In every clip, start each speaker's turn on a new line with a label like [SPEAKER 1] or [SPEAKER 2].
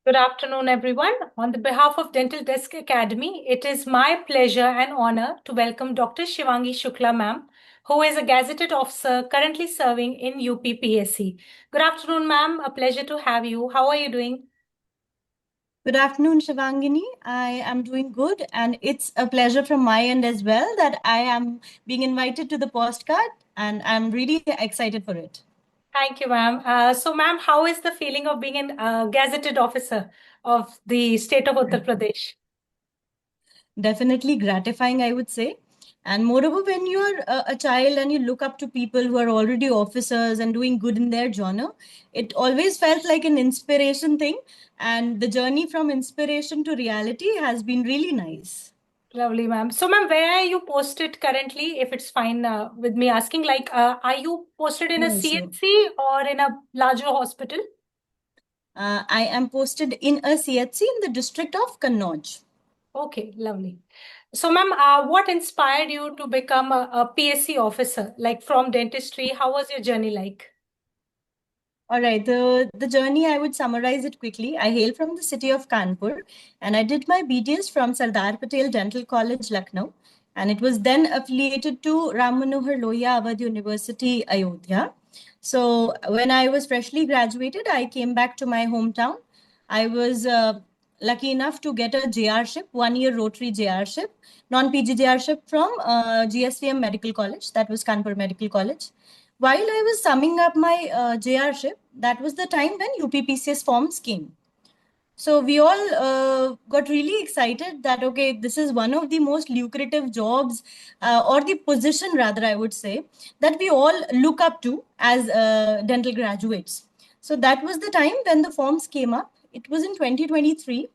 [SPEAKER 1] Good afternoon, everyone. On the behalf of Dental Desk Academy, it is my pleasure and honor to welcome Dr. Shivangi Shukla, ma'am, who is a gazetted officer currently serving in UPPSC. Good afternoon, ma'am. A pleasure to have you. How are you doing?
[SPEAKER 2] Good afternoon, Shivangini. I am doing good, and it's a pleasure from my end as well that I am being invited to the postcard, and I'm really excited for it.
[SPEAKER 1] Thank you, ma'am. Ma'am, how is the feeling of being a gazetted officer of the state of Uttar Pradesh?
[SPEAKER 2] Definitely gratifying, I would say. And moreover, when you're a child and you look up to people who are already officers and doing good in their genre, it always felt like an inspiration thing. And the journey from inspiration to reality has been really nice.
[SPEAKER 1] Lovely, ma'am. So, ma'am, where are you posted currently? If it's fine with me asking, are you posted in a
[SPEAKER 2] Yeah, sure.
[SPEAKER 1] CHC or in a larger hospital?
[SPEAKER 2] I am posted in a CHC in the district of Kannauj.
[SPEAKER 1] Okay, lovely. So, ma'am, what inspired you to become a PSC officer, like from dentistry? How was your journey like?
[SPEAKER 2] All right, the journey, I would summarize it quickly. I hail from the city of Kanpur and I did my BDS from Sardar Patel Dental College, Lucknow. And it was then affiliated to Ram Manohar Lohia Awadh University, Ayodhya. So when I was freshly graduated, I came back to my hometown. I was lucky enough to get a JR-ship, 1 year Rotary JR-ship, non-PG JR-ship from GSVM Medical College, that was Kanpur Medical College. While I was summing up my JR-ship, that was the time when UPPCS forms came. So we all got really excited that, okay, this is one of the most lucrative jobs or the position, rather, I would say, that we all look up to as dental graduates. So that was the time when the forms came up. It was in 2023.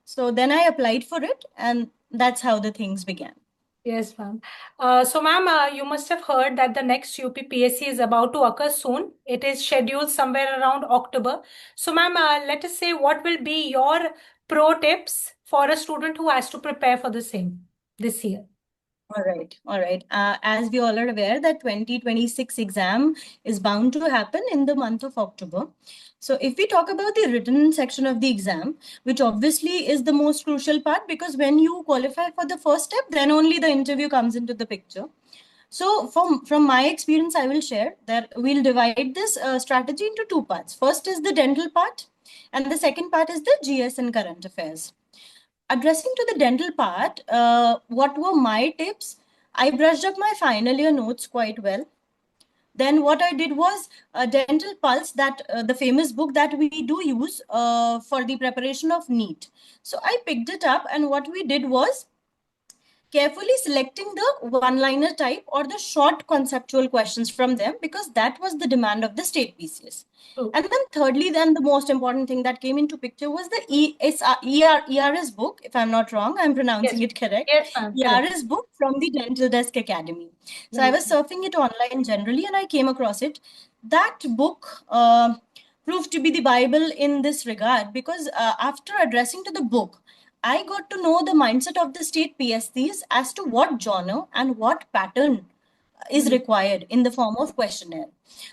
[SPEAKER 2] So then I applied for it, and that's how the things began.
[SPEAKER 1] Yes, ma'am. Ma'am, you must have heard that the next UPPSC is about to occur soon. It is scheduled somewhere around October. So, ma'am, let us say what will be your pro tips for a student who has to prepare for the same this year?
[SPEAKER 2] All right, all right. As we all are aware that 2026 exam is bound to happen in the month of October. So if we talk about the written section of the exam, which obviously is the most crucial part because when you qualify for the first step, then only the interview comes into the picture. So from my experience, I will share that we'll divide this strategy into two parts. First is the dental part, and the second part is the GS and current affairs. Addressing to the dental part, what were my tips? I brushed up my final year notes quite well. Then what I did was Dental Pulse, that the famous book that we do use for the preparation of NEET. So I picked it up, and what we did was carefully selecting the one-liner type or the short conceptual questions from them because that was the demand of the state PCS.
[SPEAKER 1] Oh,
[SPEAKER 2] And then thirdly, then the most important thing that came into picture was the ERS book, if I'm not wrong, I'm
[SPEAKER 1] yes,
[SPEAKER 2] pronouncing it correct.
[SPEAKER 1] yes, ma'am. Correct.
[SPEAKER 2] ERS book from the Dental Desk Academy. So I
[SPEAKER 1] Right.
[SPEAKER 2] was surfing it online generally and I came across it. That book proved to be the Bible in this regard because after addressing to the book, I got to know the mindset of the state PSCs as to what genre and what pattern is
[SPEAKER 1] Right.
[SPEAKER 2] required in the form of questionnaire.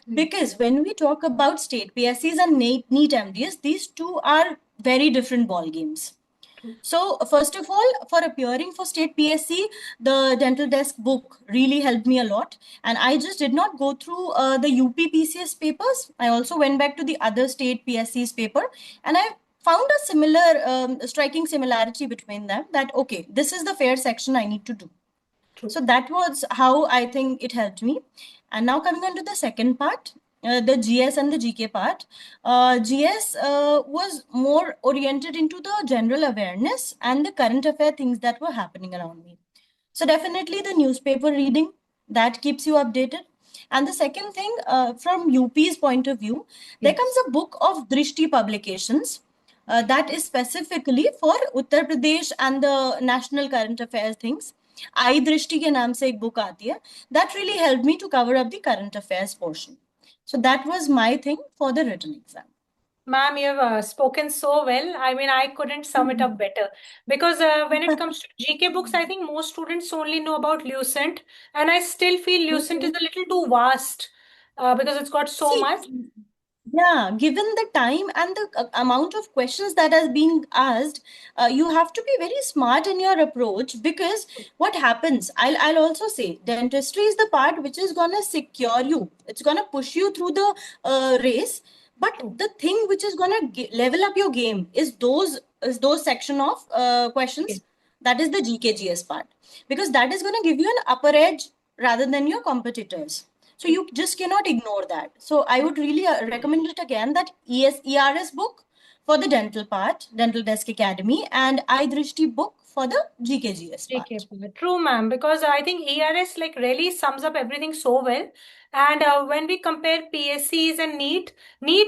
[SPEAKER 1] Right.
[SPEAKER 2] Because when we talk about state PSCs and NEET MDS, these two are very different ball games.
[SPEAKER 1] True.
[SPEAKER 2] So, first of all, for appearing for state PSC, the Dental Desk book really helped me a lot. And I just did not go through the UPPCS papers. I also went back to the other state PSC's paper and I found a similar, striking similarity between them that, okay, this is the fair section I need to do.
[SPEAKER 1] True.
[SPEAKER 2] So that was how I think it helped me. And now coming on to the second part, the GS and the GK part. GS was more oriented into the general awareness and the current affair things that were happening around me. So definitely the newspaper reading that keeps you updated. And the second thing, from UP's point of view, there comes
[SPEAKER 1] Yes.
[SPEAKER 2] a book of Drishti publications that is specifically for Uttar Pradesh and the national current affairs things. आई दृष्टि के नाम से एक book आती है that really helped me to cover up the current affairs portion. So that was my thing for the written exam.
[SPEAKER 1] Ma'am, you have spoken so well. I mean, I couldn't sum it up better. Because when it comes to GK books, I think most students only know about Lucent. And I still feel Lucent is a little too vast because it's got so
[SPEAKER 2] See,
[SPEAKER 1] much.
[SPEAKER 2] Yeah, given the time and the amount of questions that is being asked, you have to be very smart in your approach, because what happens, I'll also say, dentistry is the part which is gonna secure you. It's gonna push you through the race. But
[SPEAKER 1] True.
[SPEAKER 2] the thing which is gonna level up your game is those section of
[SPEAKER 1] Okay.
[SPEAKER 2] questions. That is the GKGS part, because that is gonna give you an upper edge rather than your competitors. So
[SPEAKER 1] True.
[SPEAKER 2] you just cannot ignore that. So I would really recommend it again, that ERS book for the dental part, Dental Desk Academy, and iDrishti book for the GKGS
[SPEAKER 1] JK,
[SPEAKER 2] part.
[SPEAKER 1] true, ma'am, because I think ERS like really sums up everything so well. And when we compare PSCs and NEET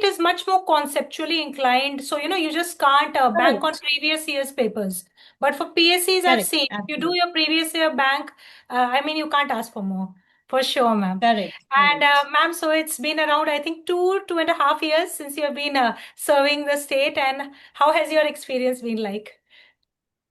[SPEAKER 1] is much more conceptually inclined. So, you just can't bank on
[SPEAKER 2] Correct.
[SPEAKER 1] previous year's papers. But for PSCs, I've
[SPEAKER 2] Correct.
[SPEAKER 1] seen if you do
[SPEAKER 2] Absolutely.
[SPEAKER 1] your previous year bank, I mean, you can't ask for more. For sure, ma'am.
[SPEAKER 2] Correct.
[SPEAKER 1] And
[SPEAKER 2] Correct.
[SPEAKER 1] ma'am, so it's been around, I think, 2.5 years since you have been serving the state. And how has your experience been like?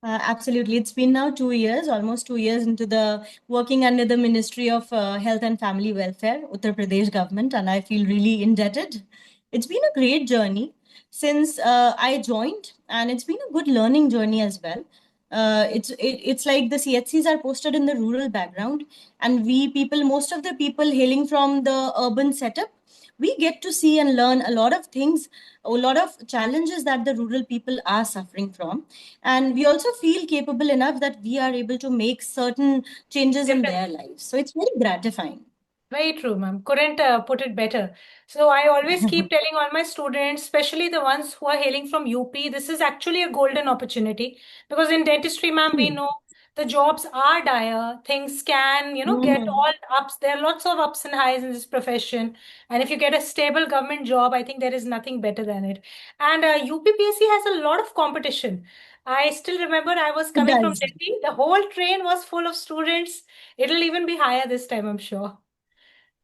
[SPEAKER 2] Absolutely. It's been now 2 years, almost 2 years into the working under the Ministry of Health and Family Welfare, Uttar Pradesh government, and I feel really indebted. It's been a great journey since I joined, and it's been a good learning journey as well. It's like the CHCs are posted in the rural background, and we people, most of the people hailing from the urban setup, we get to see and learn a lot of things, a lot of challenges that the rural people are suffering from, and we also feel capable enough that we are able to make certain changes in their lives, so it's very gratifying.
[SPEAKER 1] Very true, ma'am. Couldn't put it better. So I always keep telling all my students, especially the ones who are hailing from UP, this is actually a golden opportunity because in dentistry, ma'am, we
[SPEAKER 2] True.
[SPEAKER 1] know the jobs are dire. Things can, get
[SPEAKER 2] Mhm.
[SPEAKER 1] all ups. There are lots of ups and highs in this profession. And if you get a stable government job, I think there is nothing better than it. And UPPSC has a lot of competition. I still remember I was
[SPEAKER 2] It
[SPEAKER 1] coming from
[SPEAKER 2] does.
[SPEAKER 1] Delhi. The whole train was full of students. It'll even be higher this time, I'm sure.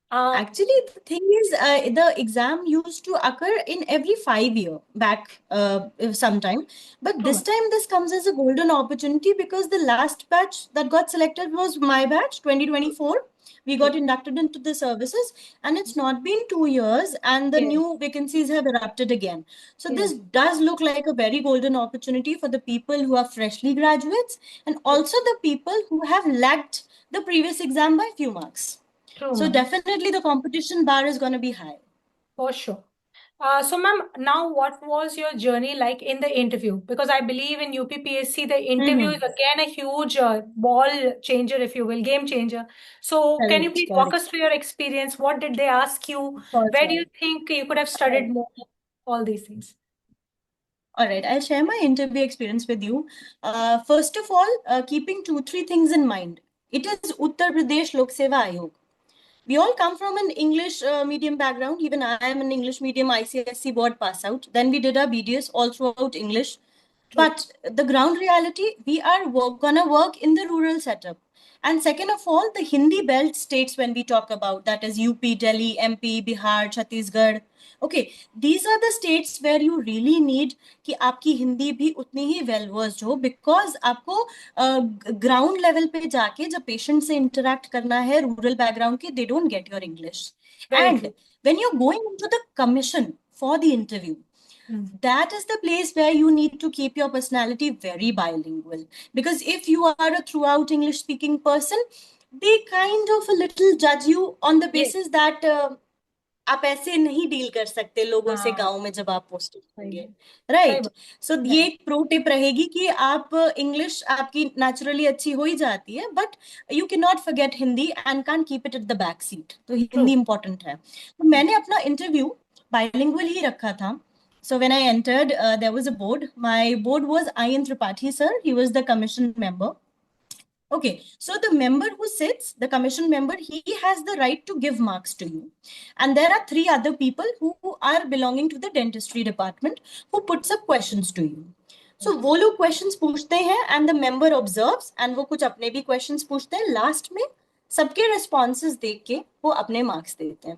[SPEAKER 1] Uh,
[SPEAKER 2] Actually, the thing is, the exam used to occur in every 5 year back sometime. But
[SPEAKER 1] True,
[SPEAKER 2] this
[SPEAKER 1] ma'am.
[SPEAKER 2] time, this comes as a golden opportunity because the last batch that got selected was my batch,
[SPEAKER 1] True,
[SPEAKER 2] 2024. We
[SPEAKER 1] true.
[SPEAKER 2] got inducted into the services, and it's not been 2 years, and the
[SPEAKER 1] Yes,
[SPEAKER 2] new vacancies have erupted again. So,
[SPEAKER 1] yes,
[SPEAKER 2] this does look like a very golden opportunity for the people who are freshly graduates, and
[SPEAKER 1] true,
[SPEAKER 2] also the people who have lagged the previous exam by few marks.
[SPEAKER 1] true,
[SPEAKER 2] So
[SPEAKER 1] ma'am.
[SPEAKER 2] definitely the competition bar is going to be high.
[SPEAKER 1] For sure. So, ma'am, now what was your journey like in the interview? Because I believe in UPPSC, the interview is
[SPEAKER 2] Mm-hmm.
[SPEAKER 1] again a huge ball changer, if you will, game changer. So, can you
[SPEAKER 2] Correct,
[SPEAKER 1] please walk
[SPEAKER 2] correct.
[SPEAKER 1] us through your experience? What did they ask you?
[SPEAKER 2] For
[SPEAKER 1] Where do
[SPEAKER 2] sure.
[SPEAKER 1] you think you could have
[SPEAKER 2] All
[SPEAKER 1] studied
[SPEAKER 2] right.
[SPEAKER 1] more? All these things.
[SPEAKER 2] All right. I'll share my interview experience with you. First of all, keeping two, three things in mind. It is Uttar Pradesh Lok Seva Ayog. We all come from an English medium background. Even I am an English medium ICSC board pass out. Then we did our BDS all throughout English.
[SPEAKER 1] True.
[SPEAKER 2] But the ground reality, we are gonna work in the rural setup. And second of all, the Hindi belt states when we talk about, that is UP, Delhi, MP, Bihar, Chhattisgarh. Okay, these are the states where you really need कि आपकी हिंदी भी उतनी ही well versed हो, because आपको ground level पे जाके जब patient से इंटरेक्ट करना है रूरल बैकग्राउंड के, they don't get your English.
[SPEAKER 1] Very
[SPEAKER 2] and
[SPEAKER 1] true.
[SPEAKER 2] when you're going into the commission for the interview,
[SPEAKER 1] Mm.
[SPEAKER 2] that is the place where you need to keep your personality very bilingual, because if you are a throughout English speaking person, they kind of a little judge you on the
[SPEAKER 1] Yes.
[SPEAKER 2] basis that आप ऐसे नहीं deal कर सकते लोगों से
[SPEAKER 1] हाँ,
[SPEAKER 2] गांव में जब आप पोस्टिंग
[SPEAKER 1] सही
[SPEAKER 2] होंगे.
[SPEAKER 1] बात, सही
[SPEAKER 2] राइट.
[SPEAKER 1] बात.
[SPEAKER 2] सो ये
[SPEAKER 1] Right.
[SPEAKER 2] एक प्रो टिप रहेगी कि आप इंग्लिश आपकी नेचुरली अच्छी हो ही जाती है, but you can not forget Hindi and can keep it at the back seat. तो हिंदी
[SPEAKER 1] True.
[SPEAKER 2] इंपॉर्टेंट है. तो मैंने अपना इंटरव्यू बाइलिंगुअल ही रखा था. So when I entered, there was a board. My board was Ayan Tripathi sir. He was the commission member. Okay, so the member who sits, the commission member, he has the right to give marks to you. And there are three other people who are belonging to the dentistry department who puts up questions to you. So
[SPEAKER 1] Okay.
[SPEAKER 2] वो लोग questions पूछते हैं and the member observes, and वो कुछ अपने भी questions पूछते हैं. Last में सबके responses देख के वो अपने marks देते हैं.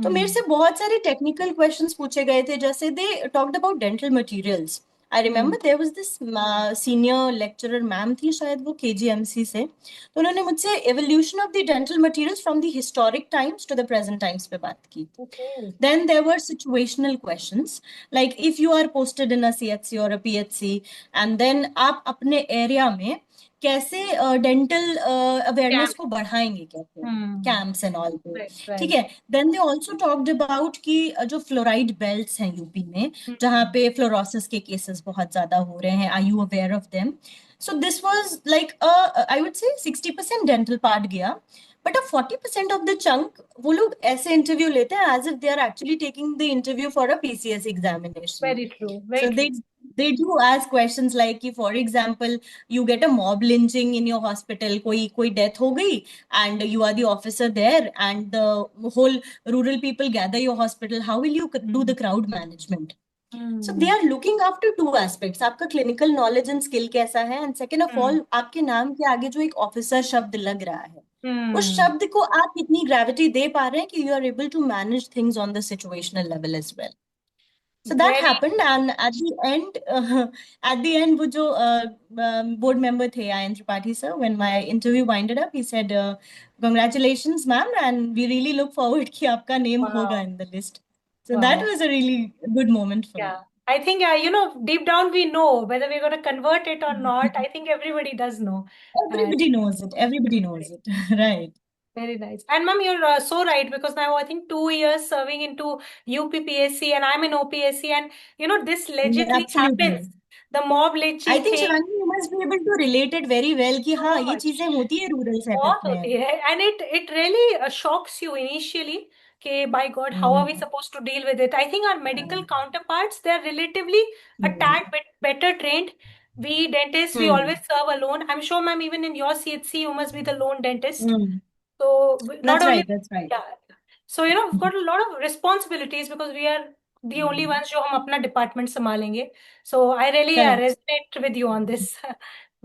[SPEAKER 2] तो मेरे
[SPEAKER 1] Hmm.
[SPEAKER 2] से बहुत सारे technical questions पूछे गए थे, जैसे they talked about dental materials. I remember there was this senior lecturer ma'am थी, शायद वो केजीएमसी से, तो उन्होंने मुझसे evolution of the dental materials from the historic times to the present times पे बात की.
[SPEAKER 1] Okay.
[SPEAKER 2] Then there were situational questions, like if you are posted in a CHC or a PHC, and then आप अपने area में कैसे dental awareness
[SPEAKER 1] Camp.
[SPEAKER 2] को बढ़ाएंगे, कैसे
[SPEAKER 1] Hmm.
[SPEAKER 2] कैंप्स एंड ऑल पे.
[SPEAKER 1] Right,
[SPEAKER 2] ठीक
[SPEAKER 1] right.
[SPEAKER 2] है. Then they also talked about कि जो फ्लोराइड बेल्ट्स हैं यूपी में, जहाँ
[SPEAKER 1] Hmm.
[SPEAKER 2] पे फ्लोरोसिस के केसेस बहुत ज्यादा हो रहे हैं, are you aware of them? So this was like I would say 60% dental part गया, बट 40% ऑफ द चंक वो लोग ऐसे इंटरव्यू लेते हैं as if they are actually taking the interview for a PCS examination.
[SPEAKER 1] Very true.
[SPEAKER 2] So
[SPEAKER 1] Very true.
[SPEAKER 2] they do ask questions like कि for example you get a mob lynching in your hospital, कोई death हो गई and you are the officer there and the whole rural people gather your hospital, how will you do the crowd management? So they
[SPEAKER 1] Hmm.
[SPEAKER 2] are looking after two aspects, आपका clinical knowledge and skill कैसा है, and second of
[SPEAKER 1] Hmm.
[SPEAKER 2] all आपके नाम के आगे जो एक officer शब्द लग रहा है, उस
[SPEAKER 1] Hmm.
[SPEAKER 2] शब्द को आप कितनी ग्रेविटी दे पा रहे हैं कि you are able to manage things on the situational level as well. So that
[SPEAKER 1] Very.
[SPEAKER 2] happened, and at the end, वो जो board member थे, Ayan Tripathi sir, when my interview winded up, he said, "Congratulations, ma'am, and we really look forward कि आपका name होगा
[SPEAKER 1] Wow.
[SPEAKER 2] in the list." So that
[SPEAKER 1] Wow.
[SPEAKER 2] was a really good moment for me.
[SPEAKER 1] Yeah. I think, deep down we know whether we're going to convert it or not. I think everybody does know. And
[SPEAKER 2] Everybody knows it. Everybody knows it, right?
[SPEAKER 1] very nice. And ma'am, you're so right, because now I think 2 years serving into UPPSC and I'm in OPSC, and this legitly happens.
[SPEAKER 2] Absolutely.
[SPEAKER 1] The mob
[SPEAKER 2] I
[SPEAKER 1] lynching
[SPEAKER 2] think
[SPEAKER 1] thing.
[SPEAKER 2] Shivani, you must be able to relate it very well कि हाँ
[SPEAKER 1] So
[SPEAKER 2] ये चीजें
[SPEAKER 1] much.
[SPEAKER 2] होती है rural setup
[SPEAKER 1] बहुत
[SPEAKER 2] में.
[SPEAKER 1] होती है, and it really shocks you initially. Okay, by God, how are we
[SPEAKER 2] Hmm.
[SPEAKER 1] supposed to deal with it? I think our medical counterparts, they're relatively a tad bit better trained. We dentists, we
[SPEAKER 2] Hmm.
[SPEAKER 1] always serve alone. I'm sure, ma'am, even in your CHC, you must be the lone dentist.
[SPEAKER 2] Hmm.
[SPEAKER 1] So not
[SPEAKER 2] That's
[SPEAKER 1] only,
[SPEAKER 2] right. That's right.
[SPEAKER 1] yeah. So we've got a lot of responsibilities because we are the only
[SPEAKER 2] Hmm.
[SPEAKER 1] ones जो हम अपना department संभालेंगे. So I really
[SPEAKER 2] Correct.
[SPEAKER 1] resonate with you on this.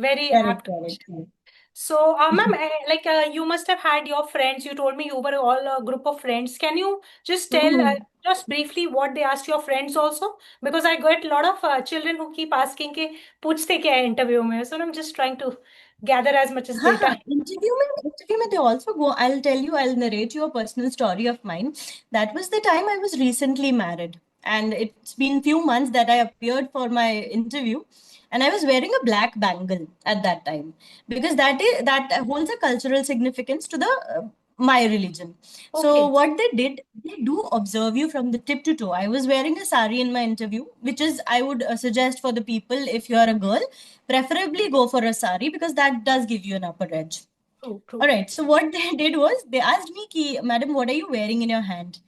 [SPEAKER 1] Very
[SPEAKER 2] Correct.
[SPEAKER 1] apt
[SPEAKER 2] Correct.
[SPEAKER 1] question.
[SPEAKER 2] Correct.
[SPEAKER 1] So, ma'am, like you must have had your friends. You told me you were all a group of friends. Can you just tell
[SPEAKER 2] Hmm.
[SPEAKER 1] just briefly what they asked your friends also? Because I got a lot of children who keep asking के पूछते क्या है interview में. So I'm just trying to gather as much as
[SPEAKER 2] हाँ
[SPEAKER 1] data.
[SPEAKER 2] Interview में they also go. I'll narrate you a personal story of mine. That was the time I was recently married, and it's been few months that I appeared for my interview, and I was wearing a black bangle at that time because that holds a cultural significance to the my religion. So
[SPEAKER 1] Okay.
[SPEAKER 2] what they did, they do observe you from the tip to toe. I was wearing a sari in my interview, which is I would suggest for the people, if you are a girl, preferably go for a sari because that does give you an upper edge.
[SPEAKER 1] True,
[SPEAKER 2] All
[SPEAKER 1] true.
[SPEAKER 2] right. So what they did was they asked me, ki, "Madam, what are you wearing in your hand?"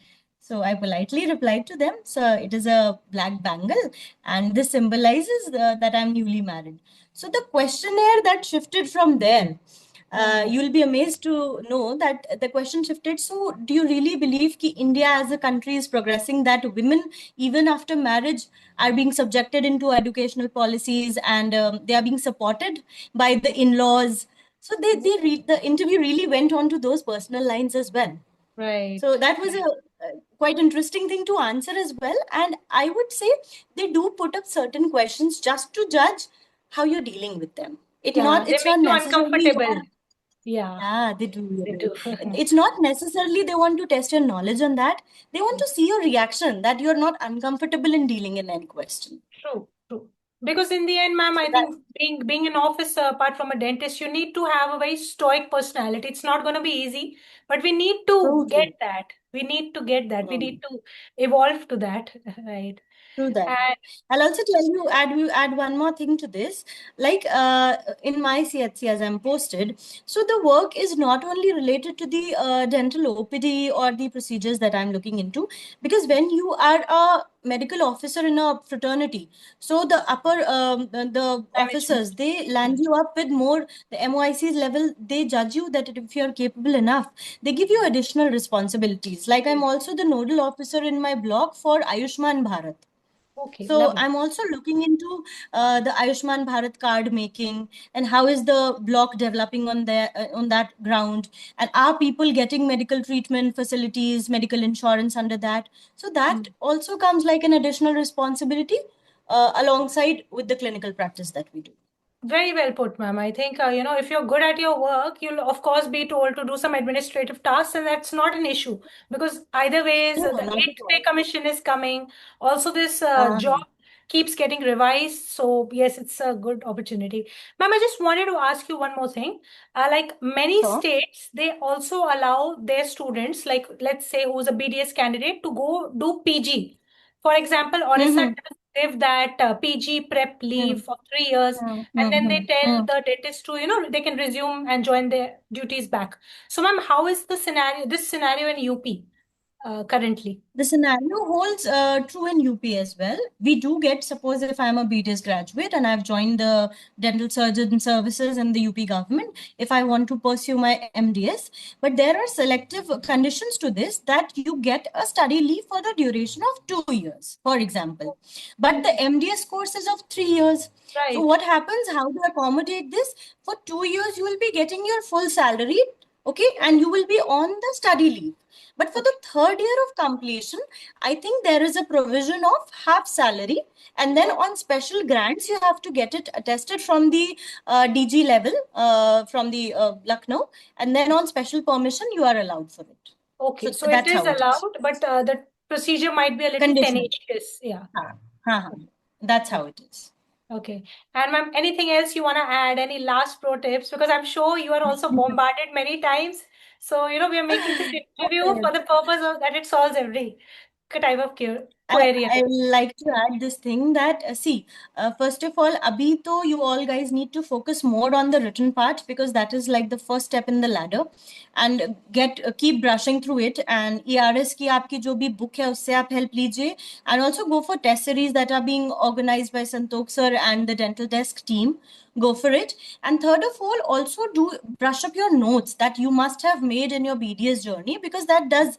[SPEAKER 2] So I politely replied to them, "So it is a black bangle, and this symbolizes that I'm newly married." So the questionnaire that shifted from there,
[SPEAKER 1] Hmm.
[SPEAKER 2] you'll be amazed to know that the question shifted. So, do you really believe that India as a country is progressing, that women, even after marriage, are being subjected into educational policies and they are being supported by the in-laws? So the interview really went on to those personal lines as well. So
[SPEAKER 1] Right.
[SPEAKER 2] that was a quite interesting thing to answer as well. And I would say they do put up certain questions just to judge how you're dealing with them.
[SPEAKER 1] Yeah, they
[SPEAKER 2] It's
[SPEAKER 1] make
[SPEAKER 2] not
[SPEAKER 1] you
[SPEAKER 2] necessarily
[SPEAKER 1] uncomfortable. Yeah,
[SPEAKER 2] yeah, they do. They
[SPEAKER 1] they
[SPEAKER 2] do.
[SPEAKER 1] do.
[SPEAKER 2] It's not necessarily they want to test your knowledge on that. They want to see your reaction, that you're not uncomfortable in dealing in any question.
[SPEAKER 1] True, true. Because in the end, ma'am,
[SPEAKER 2] So
[SPEAKER 1] I
[SPEAKER 2] that
[SPEAKER 1] think being an officer, apart from a dentist, you need to have a very stoic personality. It's not going to be easy, but we need to
[SPEAKER 2] true,
[SPEAKER 1] get
[SPEAKER 2] true.
[SPEAKER 1] that. We need to get that. We
[SPEAKER 2] Hmm.
[SPEAKER 1] need to evolve to that, right?
[SPEAKER 2] True that.
[SPEAKER 1] And
[SPEAKER 2] I'll also tell you, add one more thing to this. Like in my CHC, as I'm posted, so the work is not only related to the dental OPD or the procedures that I'm looking into, because when you are a medical officer in a fraternity, so the upper the
[SPEAKER 1] management.
[SPEAKER 2] officers, they land you up with more the MOIC's level. They judge you that if you're capable enough, they give you additional responsibilities. Like I'm also the nodal officer in my block for Ayushman Bharat.
[SPEAKER 1] Okay,
[SPEAKER 2] So
[SPEAKER 1] lovely.
[SPEAKER 2] I'm also looking into the Ayushman Bharat card making and how is the block developing on that ground, and are people getting medical treatment facilities, medical insurance under that? So that
[SPEAKER 1] Mm.
[SPEAKER 2] also comes like an additional responsibility. alongside with the clinical practice that we do.
[SPEAKER 1] Very well put, ma'am. I think, if you're good at your work, you'll of course be told to do some administrative tasks, and that's not an issue because either ways,
[SPEAKER 2] No,
[SPEAKER 1] the
[SPEAKER 2] not at
[SPEAKER 1] eighth pay
[SPEAKER 2] all.
[SPEAKER 1] commission is coming. Also, this
[SPEAKER 2] Uh,
[SPEAKER 1] job keeps getting revised. So, yes, it's a good opportunity. Ma'am, I just wanted to ask you one more thing. Like many
[SPEAKER 2] so,
[SPEAKER 1] states, they also allow their students, like let's say who's a BDS candidate, to go do PG. For example, Orissa
[SPEAKER 2] hmm
[SPEAKER 1] does give that PG prep leave for 3 years, and then they tell
[SPEAKER 2] hmm
[SPEAKER 1] the dentist to, they can resume and join their duties back. So, ma'am, how is this scenario in UP currently?
[SPEAKER 2] The scenario holds true in UP as well. We do get, suppose if I'm a BDS graduate and I've joined the dental surgeon services in the UP government, if I want to pursue my MDS, but there are selective conditions to this that you get a study leave for the duration of 2 years, for example. But the MDS course is of 3 years. So
[SPEAKER 1] Right.
[SPEAKER 2] what happens? How to accommodate this? For 2 years, you will be getting your full salary, okay, and you will be on the study leave. But for the
[SPEAKER 1] Okay.
[SPEAKER 2] third year of completion, I think there is a provision of half salary. And then on special grants, you have to get it attested from the DG level, from the Lucknow. And then on special permission, you are allowed for it.
[SPEAKER 1] Okay.
[SPEAKER 2] So
[SPEAKER 1] So it
[SPEAKER 2] that's
[SPEAKER 1] is
[SPEAKER 2] how it is.
[SPEAKER 1] allowed, but the procedure might be a little
[SPEAKER 2] Conditional.
[SPEAKER 1] tenacious. Yeah.
[SPEAKER 2] Ha, ha, ha. That's how it is.
[SPEAKER 1] Okay. And ma'am, anything else you want to add? Any last pro tips? Because I'm sure you are also bombarded many times. So, we are making this interview
[SPEAKER 2] Okay.
[SPEAKER 1] for the purpose of that it solves every type of
[SPEAKER 2] I,
[SPEAKER 1] query.
[SPEAKER 2] I like to add this thing that see, first of all, abhi to you all guys need to focus more on the written part because that is like the first step in the ladder, and get keep brushing through it. And ERS की आपकी जो भी book है उससे आप help लीजिए, and also go for test series that are being organized by Santok sir and the dental desk team. Go for it. And third of all, also do brush up your notes that you must have made in your BDS journey because that does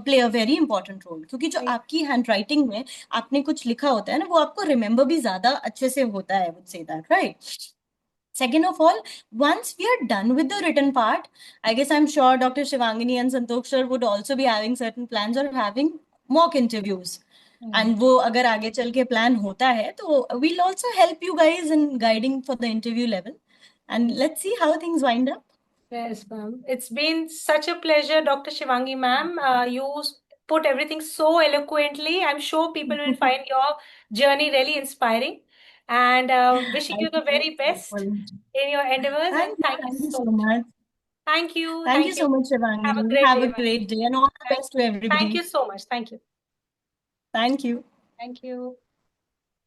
[SPEAKER 2] play a very important role. क्योंकि जो
[SPEAKER 1] Right.
[SPEAKER 2] आपकी handwriting में आपने कुछ लिखा होता है ना वो आपको remember भी ज़्यादा अच्छे से होता है, I would say that, right? Second of all, once we are done with the written part, I guess I'm sure Dr. Shivangini and Santok sir would also be having certain plans or having mock interviews.
[SPEAKER 1] Right.
[SPEAKER 2] And वो अगर आगे चल के plan होता है तो we'll also help you guys in guiding for the interview level. And
[SPEAKER 1] Yes.
[SPEAKER 2] let's see how things wind up.
[SPEAKER 1] Yes, ma'am. It's been such a pleasure, Dr. Shivangi, ma'am. Put everything so eloquently. I'm sure people will find your journey really inspiring. And wishing
[SPEAKER 2] I
[SPEAKER 1] you the
[SPEAKER 2] feel
[SPEAKER 1] very best
[SPEAKER 2] grateful.
[SPEAKER 1] in your endeavors. And thank you
[SPEAKER 2] Thank you
[SPEAKER 1] so
[SPEAKER 2] so
[SPEAKER 1] much.
[SPEAKER 2] much.
[SPEAKER 1] Thank you.
[SPEAKER 2] Thank you
[SPEAKER 1] Thank you.
[SPEAKER 2] so much,
[SPEAKER 1] Have a
[SPEAKER 2] Shivangini.
[SPEAKER 1] great
[SPEAKER 2] Have
[SPEAKER 1] day,
[SPEAKER 2] a
[SPEAKER 1] ma'am.
[SPEAKER 2] great day and all the best to
[SPEAKER 1] Thank
[SPEAKER 2] everybody.
[SPEAKER 1] you so much. Thank you.
[SPEAKER 2] Thank you.
[SPEAKER 1] Thank you.